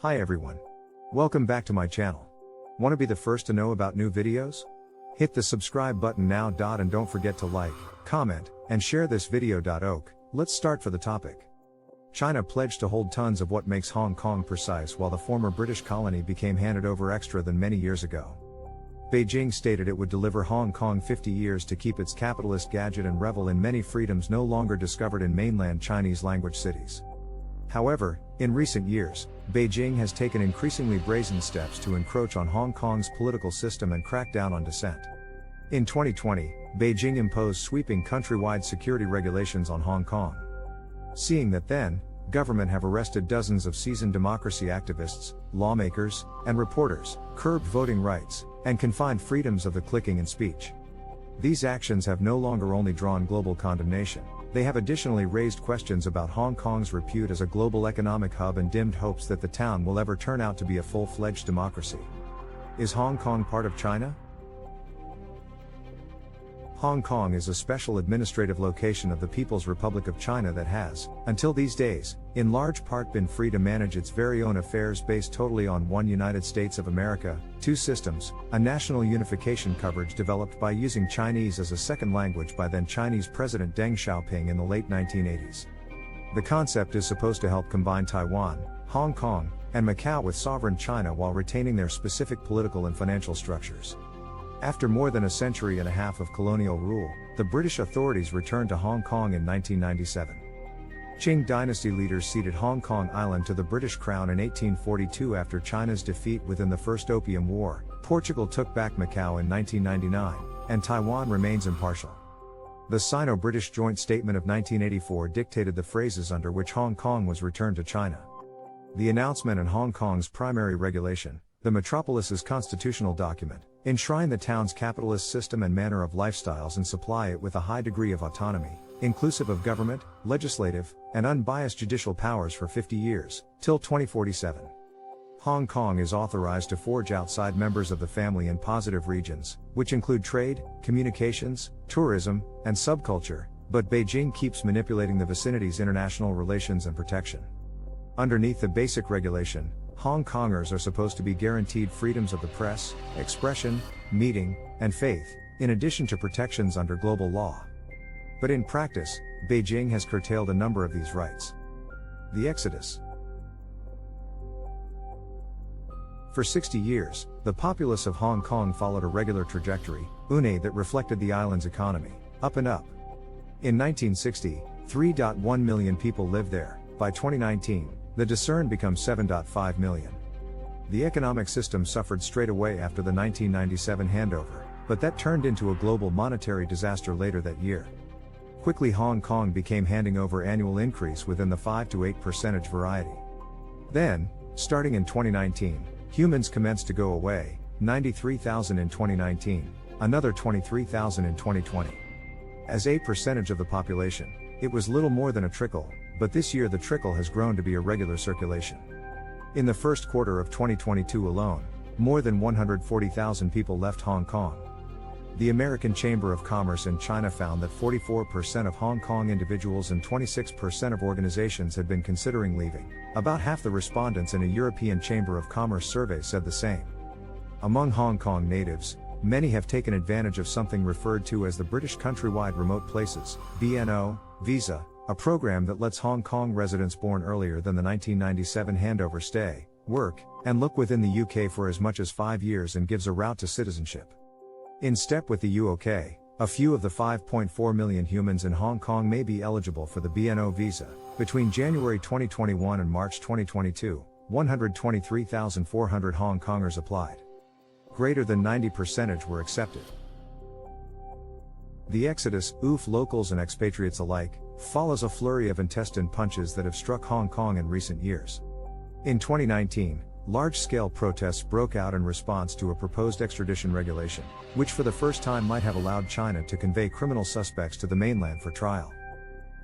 Hi everyone. Welcome back to my channel. Want to be the first to know about new videos? Hit the subscribe button now. And don't forget to like, comment, and share this video. Let's start for the topic. China pledged to hold tons of what makes Hong Kong precise while the former British colony became handed over extra than many years ago. Beijing stated it would deliver Hong Kong 50 years to keep its capitalist gadget and revel in many freedoms no longer discovered in mainland Chinese language cities. However, in recent years, Beijing has taken increasingly brazen steps to encroach on Hong Kong's political system and crack down on dissent. In 2020, Beijing imposed sweeping countrywide security regulations on Hong Kong. Seeing that then, government have arrested dozens of seasoned democracy activists, lawmakers, and reporters, curbed voting rights, and confined freedoms of the clicking and speech. These actions have no longer only drawn global condemnation, they have additionally raised questions about Hong Kong's repute as a global economic hub and dimmed hopes that the town will ever turn out to be a full-fledged democracy. Is Hong Kong part of China? Hong Kong is a special administrative location of the People's Republic of China that has, until these days, in large part been free to manage its very own affairs based totally on one United States of America, two systems, a national unification coverage developed by using Chinese as a second language by then Chinese President Deng Xiaoping in the late 1980s. The concept is supposed to help combine Taiwan, Hong Kong, and Macau with sovereign China while retaining their specific political and financial structures. After more than a century and a half of colonial rule, the British authorities returned to Hong Kong in 1997. Qing dynasty leaders ceded Hong Kong Island to the British Crown in 1842 after China's defeat within the First Opium War. Portugal took back Macau in 1999, and Taiwan remains impartial. The Sino-British Joint Statement of 1984 dictated the phrases under which Hong Kong was returned to China. The announcement and Hong Kong's primary regulation, the metropolis's constitutional document, enshrine the town's capitalist system and manner of lifestyles and supply it with a high degree of autonomy, inclusive of government, legislative, and unbiased judicial powers for 50 years, till 2047. Hong Kong is authorized to forge outside members of the family in positive regions, which include trade, communications, tourism, and subculture, but Beijing keeps manipulating the vicinity's international relations and protection. Underneath the basic regulation, Hong Kongers are supposed to be guaranteed freedoms of the press, expression, meeting, and faith, in addition to protections under global law. But in practice, Beijing has curtailed a number of these rights. The Exodus. For 60 years, the populace of Hong Kong followed a regular trajectory, that reflected the island's economy, up and up. In 1960, 3.1 million people lived there. By 2019, the discern becomes 7.5 million. The economic system suffered straight away after the 1997 handover, but that turned into a global monetary disaster later that year. Quickly Hong Kong became handing over annual increase within the 5 to 8% variety. Then, starting in 2019, humans commenced to go away, 93,000 in 2019, another 23,000 in 2020. As a percentage of the population, it was little more than a trickle, but this year the trickle has grown to be a regular circulation. In the first quarter of 2022 alone, more than 140,000 people left Hong Kong. The American Chamber of Commerce in China found that 44% of Hong Kong individuals and 26% of organizations had been considering leaving. About half the respondents in a European Chamber of Commerce survey said the same. Among Hong Kong natives, many have taken advantage of something referred to as the British Countrywide Remote Places (BNO) visa, a program that lets Hong Kong residents born earlier than the 1997 handover stay, work, and look within the UK for as much as 5 years and gives a route to citizenship. In step with the UK, a few of the 5.4 million humans in Hong Kong may be eligible for the BNO visa. Between January 2021 and March 2022, 123,400 Hong Kongers applied. Greater than 90% were accepted. The exodus, locals and expatriates alike, follows a flurry of intestine punches that have struck Hong Kong in recent years. In 2019, large-scale protests broke out in response to a proposed extradition regulation, which for the first time might have allowed China to convey criminal suspects to the mainland for trial.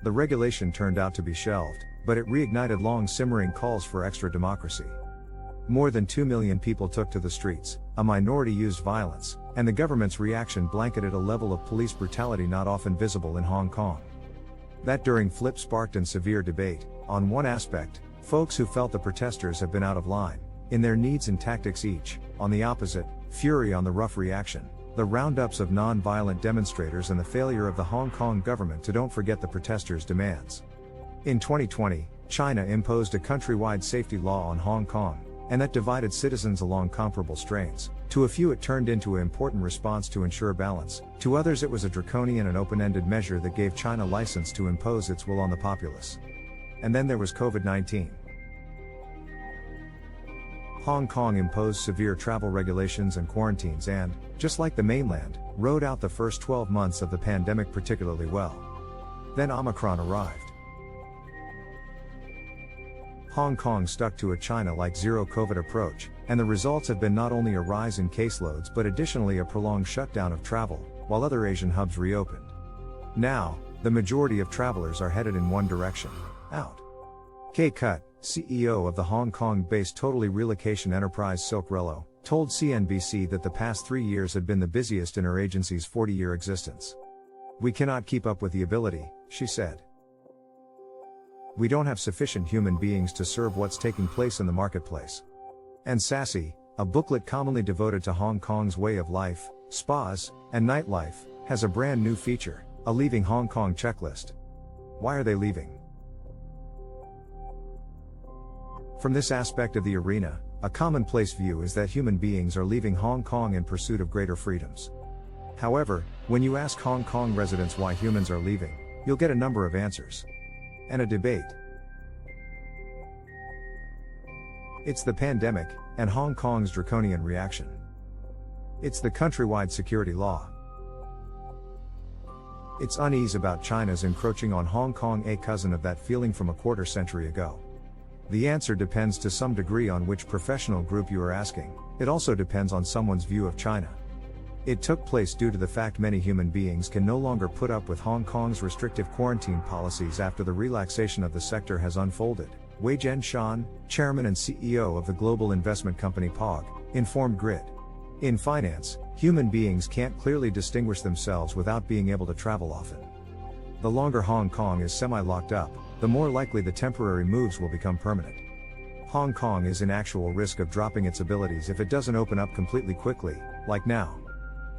The regulation turned out to be shelved, but it reignited long-simmering calls for extra democracy. More than 2 million people took to the streets, a minority used violence, and the government's reaction blanketed a level of police brutality not often visible in Hong Kong. That during flip sparked in severe debate. On one aspect, Folks who felt the protesters have been out of line, in their needs and tactics each, on the opposite, fury on the rough reaction, the roundups of non-violent demonstrators and the failure of the Hong Kong government to don't forget the protesters' demands. In 2020, China imposed a countrywide safety law on Hong Kong, and that divided citizens along comparable strains. To a few it turned into an important response to ensure balance, to others it was a draconian and open-ended measure that gave China license to impose its will on the populace. And then there was COVID-19. Hong Kong imposed severe travel regulations and quarantines and, just like the mainland, rode out the first 12 months of the pandemic particularly well. Then Omicron arrived. Hong Kong stuck to a China-like zero-COVID approach, and the results have been not only a rise in caseloads but additionally a prolonged shutdown of travel, while other Asian hubs reopened. Now, the majority of travelers are headed in one direction: out. Kay Kut, CEO of the Hong Kong-based totally relocation enterprise Silkrello, told CNBC that the past 3 years had been the busiest in her agency's 40-year existence. "We cannot keep up with the ability," she said. "We don't have sufficient human beings to serve what's taking place in the marketplace." And Sassy, a booklet commonly devoted to Hong Kong's way of life, spas, and nightlife, has a brand new feature, a Leaving Hong Kong checklist. Why are they leaving? From this aspect of the arena, a commonplace view is that human beings are leaving Hong Kong in pursuit of greater freedoms. However, when you ask Hong Kong residents why humans are leaving, you'll get a number of answers. And a debate. It's the pandemic, and Hong Kong's draconian reaction. It's the countrywide security law. It's unease about China's encroaching on Hong Kong, a cousin of that feeling from a quarter century ago. The answer depends to some degree on which professional group you are asking. It also depends on someone's view of China. It took place due to the fact many human beings can no longer put up with Hong Kong's restrictive quarantine policies after the relaxation of the sector has unfolded, Wei Jianshan, chairman and CEO of the global investment company POG, informed Grid. In finance, human beings can't clearly distinguish themselves without being able to travel often. The longer Hong Kong is semi-locked up, the more likely the temporary moves will become permanent. Hong Kong is in actual risk of dropping its abilities if it doesn't open up completely quickly, like now.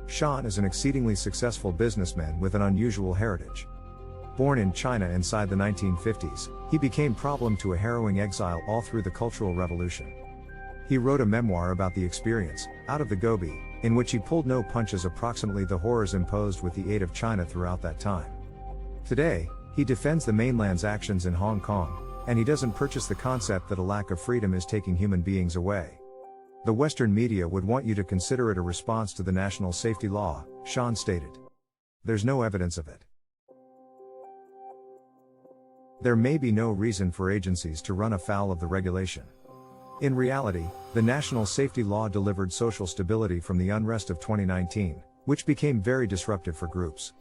Shan is an exceedingly successful businessman with an unusual heritage. Born in China inside the 1950s, he became problem to a harrowing exile all through the Cultural Revolution. He wrote a memoir about the experience, Out of the Gobi, in which he pulled no punches approximately the horrors imposed with the aid of China throughout that time. Today, he defends the mainland's actions in Hong Kong, and he doesn't purchase the concept that a lack of freedom is taking human beings away. The Western media would want you to consider it a response to the national safety law, Shan stated. There's no evidence of it. There may be no reason for agencies to run afoul of the regulation. In reality, the national safety law delivered social stability from the unrest of 2019, which became very disruptive for groups.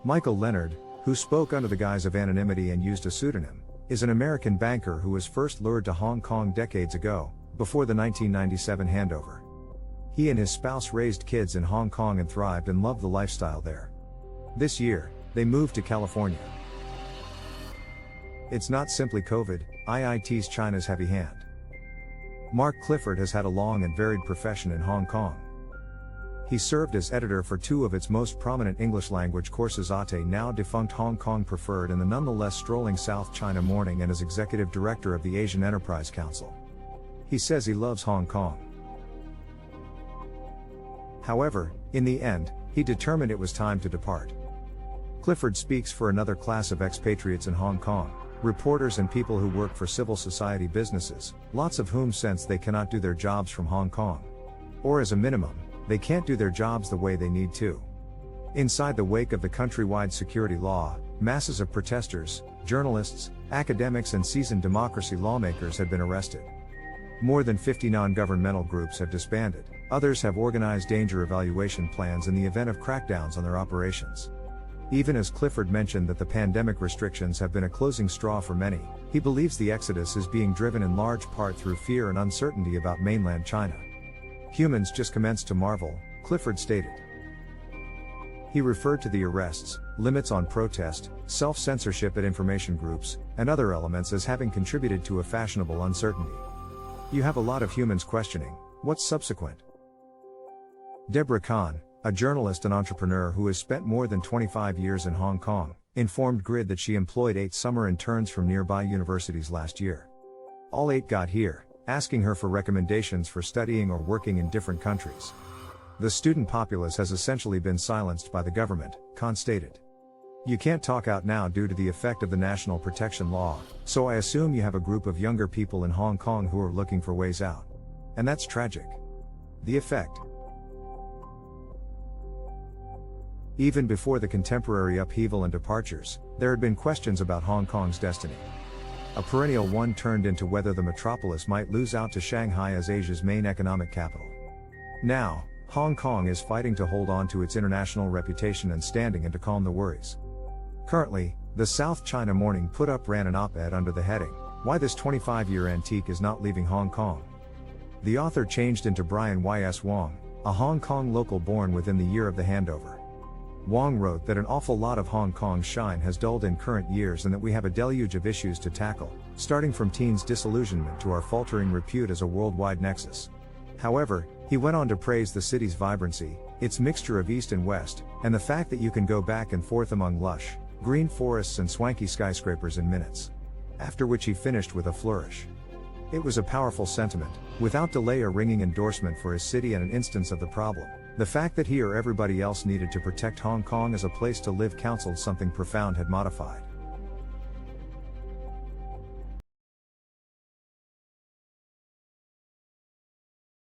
Michael Leonard, who spoke under the guise of anonymity and used a pseudonym, is an American banker who was first lured to Hong Kong decades ago, before the 1997 handover. He and his spouse raised kids in Hong Kong and thrived and loved the lifestyle there. This year, they moved to California. It's not simply COVID-19's China's heavy hand. Mark Clifford has had a long and varied profession in Hong Kong. He served as editor for two of its most prominent English-language courses, Ate, now defunct Hong Kong Preferred, and the nonetheless strolling South China Morning, and as executive director of the Asian Enterprise Council. He says he loves Hong Kong. However, in the end, he determined it was time to depart. Clifford speaks for another class of expatriates in Hong Kong, reporters and people who work for civil society businesses, lots of whom sense they cannot do their jobs from Hong Kong. Or as a minimum, they can't do their jobs the way they need to. Inside the wake of the countrywide security law, masses of protesters, journalists, academics and seasoned democracy lawmakers have been arrested. More than 50 non-governmental groups have disbanded, others have organized danger evaluation plans in the event of crackdowns on their operations. Even as Clifford mentioned that the pandemic restrictions have been a closing straw for many, he believes the exodus is being driven in large part through fear and uncertainty about mainland China. Humans just commenced to marvel, Clifford stated. He referred to the arrests, limits on protest, self-censorship at information groups, and other elements as having contributed to a fashionable uncertainty. You have a lot of humans questioning, what's subsequent? Deborah Kahn, a journalist and entrepreneur who has spent more than 25 years in Hong Kong, informed Grid that she employed 8 summer interns from nearby universities last year. All 8 got here, asking her for recommendations for studying or working in different countries. The student populace has essentially been silenced by the government, Kahn stated. You can't talk out now due to the effect of the National Protection Law, so I assume you have a group of younger people in Hong Kong who are looking for ways out. And that's tragic. The effect. Even before the contemporary upheaval and departures, there had been questions about Hong Kong's destiny. A perennial one turned into whether the metropolis might lose out to Shanghai as Asia's main economic capital. Now, Hong Kong is fighting to hold on to its international reputation and standing and to calm the worries. Currently, the South China Morning ran an op-ed under the heading, "Why This 25-Year Antique Is Not Leaving Hong Kong." The author changed into Brian Y.S. Wong, a Hong Kong local born within the year of the handover. Wong wrote that an awful lot of Hong Kong's shine has dulled in current years and that we have a deluge of issues to tackle, starting from teens' disillusionment to our faltering repute as a worldwide nexus. However, he went on to praise the city's vibrancy, its mixture of East and West, and the fact that you can go back and forth among lush, green forests and swanky skyscrapers in minutes. After which he finished with a flourish. It was a powerful sentiment, without delay a ringing endorsement for his city and an instance of the problem. The fact that he or everybody else needed to protect Hong Kong as a place to live counseled something profound had modified.